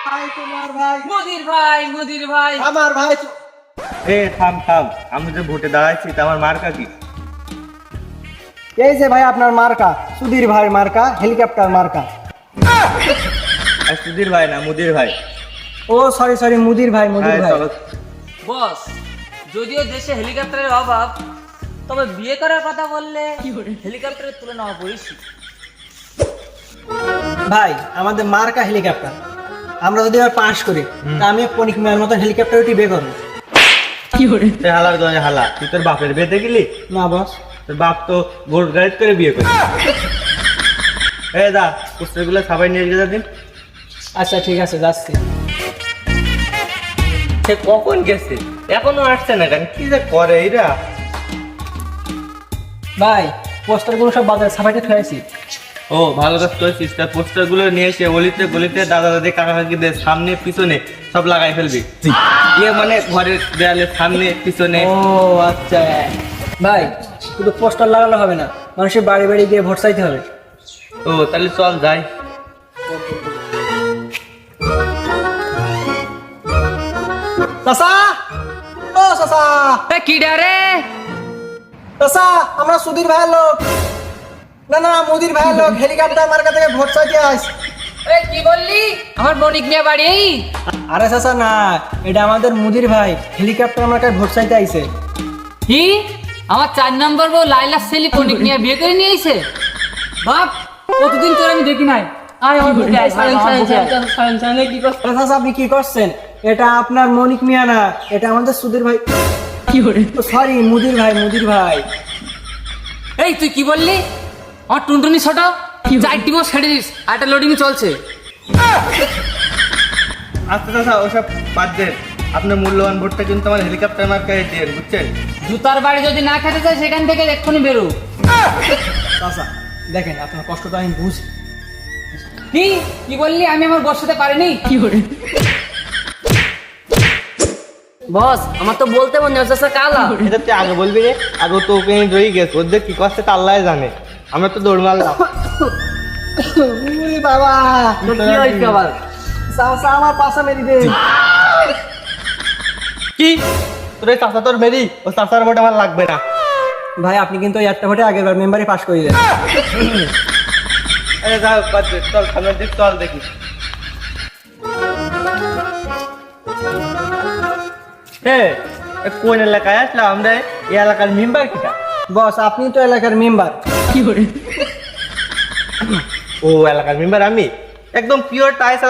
ভাই তোমার ভাই মুদির ভাই আমার ভাই থাম থাম, আমি যে ভোটে দাঁড়াইছি তা আমার মার্কা কি? এই যে ভাই আপনার মার্কা সুধীর ভাই মার্কা হেলিকপ্টার মার্কা। আর সুধীর ভাই না, মুদির ভাই। ও সরি মুদির ভাই হ্যাঁ, চলো। বস, যদিও দেশে হেলিকপ্টারের অভাব, তবে বিয়ে করার কথা বললে হেলিকপ্টারের তুলনা অবশ্যই। ভাই আমাদের মার্কা হেলিকপ্টার, আমরা যদি এবার পাস করি তা আমি পনিক মেয়ের মতো হেলিকপ্টার উঠি বের করবো। এ হালার দলে হালা, তুই তোর বাপের বিয়ে দেখলি? না বস, তোর বাপ তো গোট গাড়ি করে বিয়ে করে। দা পোস্টার গুলো সবাই নিয়ে গেলে দিন। আচ্ছা ঠিক আছে যাচ্ছি। সে কখন গেছে, এখনো আসছে না কেন? কি যে করে এরা? ভাই পোস্টার গুলো সব বাজারে ছাপাইতে থুয়েছি। ও ভালো কাজ করেছিস, তার পোস্টার গুলো নিয়ে এসে গলিতে গলিতে দাদা দাদি কাকা কাকিদের সামনে পিছনে সব লাগাই ফেলবি। ইয়ে মানে ঘরের দেয়ালের সামনে পিছনে। ও আচ্ছা ভাই, শুধু পোস্টার লাগালে হবে না, মানুষের বাড়ি বাড়ি গিয়ে ভোট চাইতে হবে। ও তাহলে চল যাই। চাচা, ও চাচা, কি ডারে? চাচা আমরা সুধীর ভাইয়ের লোক, না মুদির ভাইয়ের লোক, হেলিকপ্টার মার্কা থেকে ভোট চাইতে আস। কি বললি? আমার বণিক নিয়ে বাড়ি? আরে চাচা না, এটা আমাদের মুদির ভাই হেলিকপ্টার মার্কায় ভোট চাইতে আইছে। কি? আমার 4 নম্বর বউ লাইলা সেলি বণিক নিয়ে বিয়ে করে নিয়ে আইছে? বাপ, কতদিন তোর আমি দেখি নাই। আয় আমার বুকে আয়, কি করছেন চাচা? আপনি কি করছেন? এটা আপনার মনিক মিয়া না, এটা আমাদের সুধীর ভাই। সরি মুদির ভাই। এই তুই কি বললি? আমার টুনটুনি ছোট, 4টি বউ ছেড়ে দিস, আরেকটা লোডিং চলছে। আচ্ছা দাদা ওসব বাদ দেন, আপনার মূল্যবান ভোটটা কিন্তু আমার হেলিকপ্টার মার্কায় দিয়ে বুঝছেন। জুতার বাড়ি যদি না খেতে চাই সেখান থেকে এক্ষুনি বেরো। চাচা দেখেন আপনার কষ্টটা আমি বুঝি। কি বললি? আমি আমার বসাতে পারিনি? বস, আমার তো বলতে মনে হচ্ছে কালা। এটা তুই আগে বলবি রে, আগে তো ওকে রয়ে গেছে, ওদের কি করছে তা আল্লাহ জানে। আমরা তো দৌড় মারলাম। বাবা কি হয়েছে আবার? চাচা আমার পাশা মেরি দে। কি তোর এই চাচা তোর মেরি? ও চাচার ভোট আমার লাগবে না। ভাই আপনি কিন্তু একটা ভোটে আগের বার মেম্বারই পাস করে দেন। আরে যা বাদ দে, চল সামনের দিক চল দেখি। কোন এলাকায় আসলাম আমরা? এই এলাকার মেম্বার কিটা? বস আপনি তো এলাকার মেম্বার। ও এলাকার মেম্বার আমি, একদম পিওর টাইস